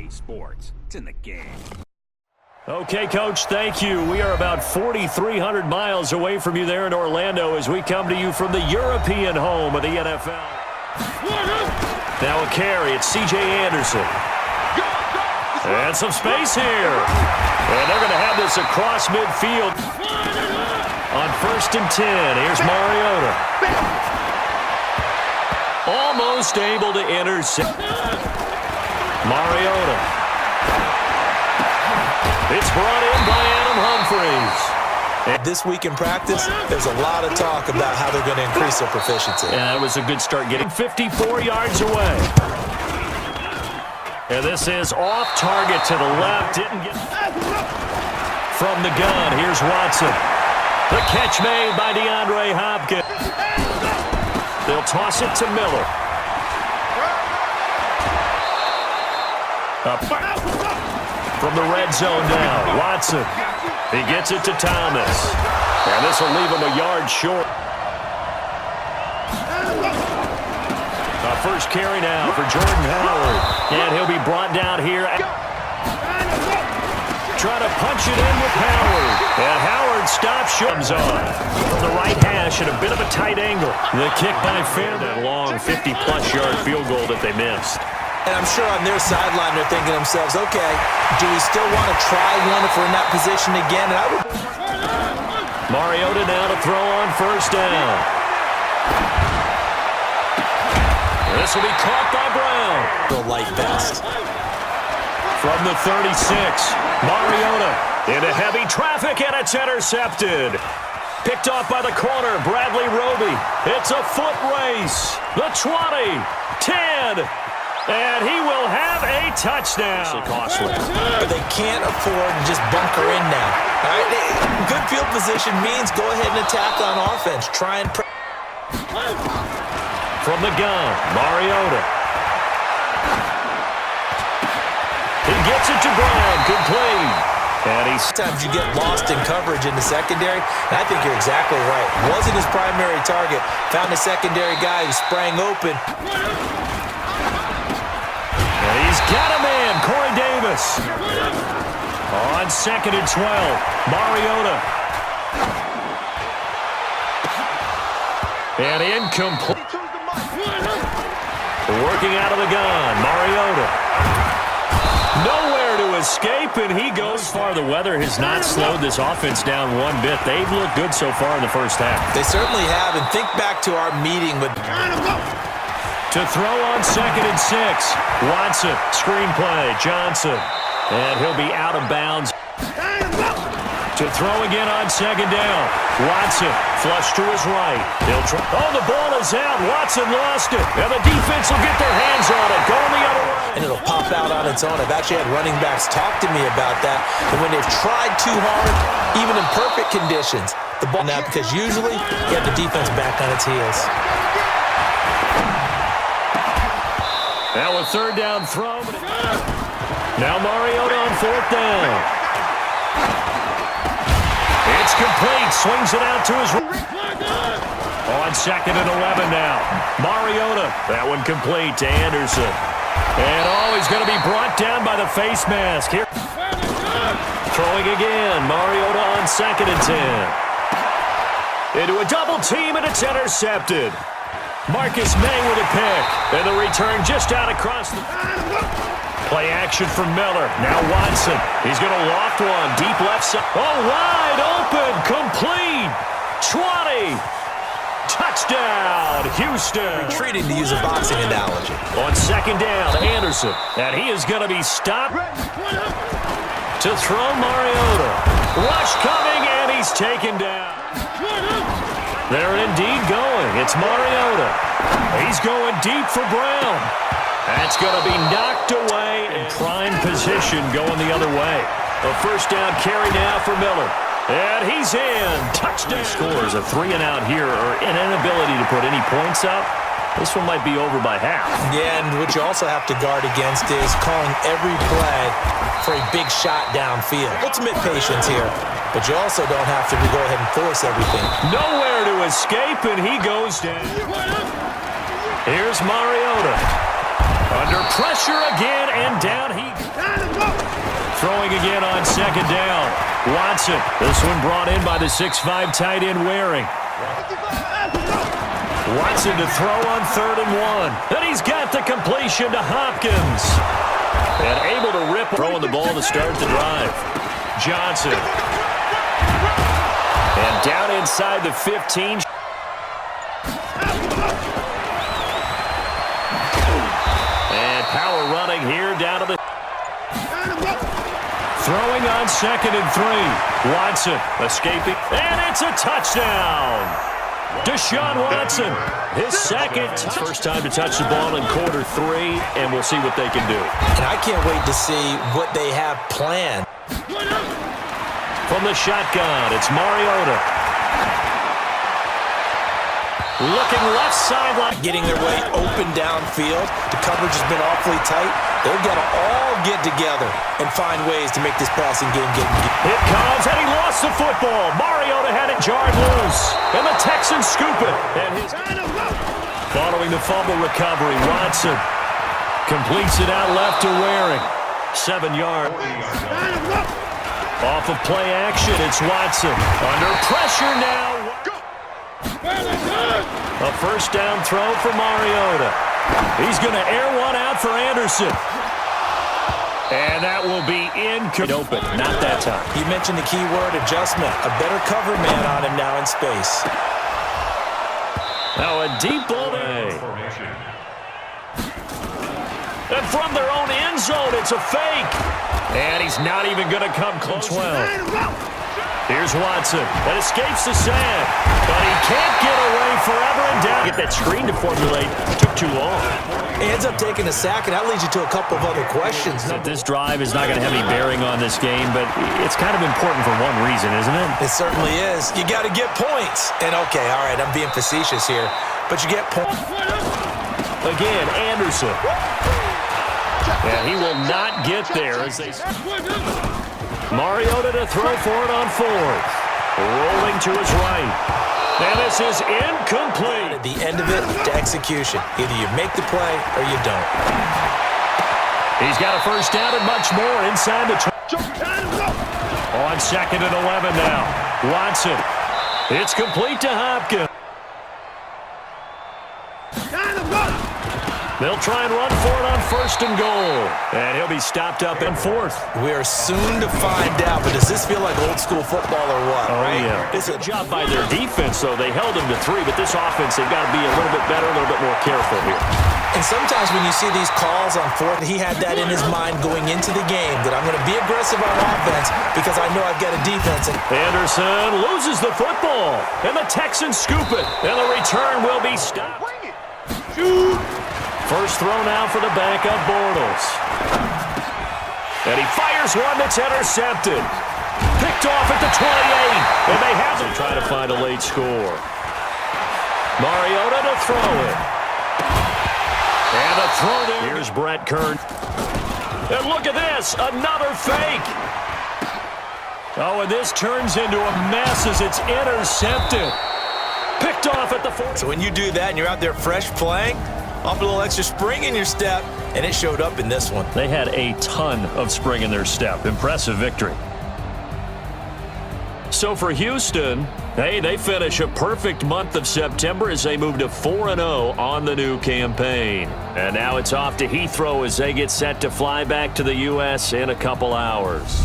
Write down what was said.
EA Sports. It's in the game. Okay, Coach, thank you. We are about 4,300 miles away from you there in Orlando as we come to you from the European home of the NFL. Now a carry. It's C.J. Anderson. And some space here. And they're going to have this across midfield. On 1st and 10, here's Mariota. Almost able to intercept. Mariota. It's brought in by Adam Humphries. This week in practice, there's a lot of talk about how they're going to increase their proficiency. And that was a good start, getting 54 yards away. And this is off target to the left. Didn't get from the gun. Here's Watson. The catch made by DeAndre Hopkins. They'll toss it to Miller. From the red zone now, Watson. He gets it to Thomas. And this will leave him a yard short. First carry now for Jordan Howard. And he'll be brought down here. Try to punch it in with Howard. And Howard stops short. On from the right hash at a bit of a tight angle. The kick by Fair. That long 50-plus yard field goal that they missed. And I'm sure on their sideline they're thinking to themselves, okay, do we still want to try one if we're in that position again? And I would... Mariota now to throw on 1st down. This will be caught by Brown. The light vest. From the 36, Mariota into heavy traffic, and it's intercepted. Picked off by the corner, Bradley Roby. It's a foot race. The 20, 10, and he will have a touchdown. Costly. But they can't afford to just bunker in now. All right? Good field position means go ahead and attack on offense. Try and... From the gun, Mariota. He gets it to Brown, complete. And sometimes you get lost in coverage in the secondary, and I think you're exactly right. Wasn't his primary target. Found a secondary guy who sprang open. And he's got a man, Corey Davis. On 2nd and 12, Mariota. And incomplete. Working out of the gun, Mariota. Nowhere to escape, and he goes far. The weather has not slowed this offense down one bit. They've looked good so far in the first half. They certainly have, and think back to our meeting with... To throw on 2nd and 6, Watson, screenplay, Johnson. And he'll be out of bounds. To throw again on 2nd down. Watson, flush to his right. He'll try. Oh, the ball is out. Watson lost it. And the defense will get their hands on it. Going the other way. And it'll pop out on its own. I've actually had running backs talk to me about that. And when they've tried too hard, even in perfect conditions, the ball now, because usually you have the defense back on its heels. Now a 3rd down throw. Now Mariota on 4th down. It's complete. Swings it out to his right. On 2nd and 11 now. Mariota. That one complete to Anderson. And he's going to be brought down by the face mask. Here. Throwing again. Mariota on 2nd and 10. Into a double team, and it's intercepted. Marcus May with a pick. And the return just out across the... Play action from Miller. Now Watson. He's going to loft one. Deep left side. Oh, wide open. Complete. 20. Touchdown, Houston. Retreating, to use a boxing analogy. On 2nd down, Anderson. And he is going to be stopped. To throw Mariota. Rush coming, and he's taken down. They're indeed going. It's Mariota. He's going deep for Brown. That's going to be knocked away in prime position going the other way. A 1st down carry now for Miller. And he's in. Touchdown. Scores a 3-and-out here, or an inability to put any points up. This one might be over by half. Yeah, and what you also have to guard against is calling every play for a big shot downfield. Ultimate patience here, but you also don't have to go ahead and force everything. Nowhere to escape, and he goes down. Here's Mariota. Under pressure again, and down he... again on second down. Watson. This one brought in by the 6'5" tight end Waring. Watson to throw on 3rd and 1. And he's got the completion to Hopkins. And able to rip, throwing the ball to start the drive. Johnson. And down inside the 15. And power running here down to the... Throwing on 2nd and 3. Watson escaping. And it's a touchdown. Deshaun Watson, his second. First time to touch the ball in quarter 3, and we'll see what they can do. And I can't wait to see what they have planned. From the shotgun, it's Mariota. Looking left sideline. Getting their way open downfield. The coverage has been awfully tight. They've got to all get together and find ways to make this passing game get... It comes, and he lost the football. Mariota had it jarred loose. And the Texans scoop it. And his... Following the fumble recovery, Watson completes it out left to Waring. 7 yards. Off of play action, it's Watson. Under pressure now. A first down throw for Mariota. He's going to air one out for Anderson. And that will be open. Not that time. You mentioned the key word, adjustment. A better cover man on him now in space. Now a deep ball. And from their own end zone, it's a fake. And he's not even going to come close. 12. Here's Watson. That escapes the sack. But he can't get away forever and down. Get that screen to formulate. Took too long. He ends up taking a sack, and that leads you to a couple of other questions. This drive is not going to have any bearing on this game, but it's kind of important for one reason, isn't it? It certainly is. You got to get points. And, okay, all right, I'm being facetious here, but you get points. Again, Anderson. And he will not get there as they... Mariota to throw for it on 4th. Rolling to his right. And this is incomplete. At the end of it, to execution. Either you make the play or you don't. He's got a first down and much more inside the... On 2nd and 11 now. Watson. It's complete to Hopkins. They'll try and run for it on 1st and goal. And he'll be stopped up in 4th. We are soon to find out, but does this feel like old school football or what? Oh, right? Yeah. It's a job by their defense, though. They held them to 3, but this offense, they've got to be a little bit better, a little bit more careful here. And sometimes when you see these calls on 4th, he had that in his mind going into the game, that I'm going to be aggressive on offense because I know I've got a defense. Anderson loses the football, and the Texans scoop it, and the return will be stopped. First throw now for the backup Bortles. And he fires one that's intercepted. Picked off at the 28. And they have to try to find a late score. Mariota to throw it. And a throw there. Here's Brett Kern. And look at this. Another fake. Oh, and this turns into a mess as it's intercepted. Picked off at the 40. So when you do that and you're out there fresh playing, off a little extra spring in your step, and it showed up in this one. They had a ton of spring in their step. Impressive victory. So for Houston, hey, they finish a perfect month of September as they move to 4-0 on the new campaign. And now it's off to Heathrow as they get set to fly back to the U.S. in a couple hours.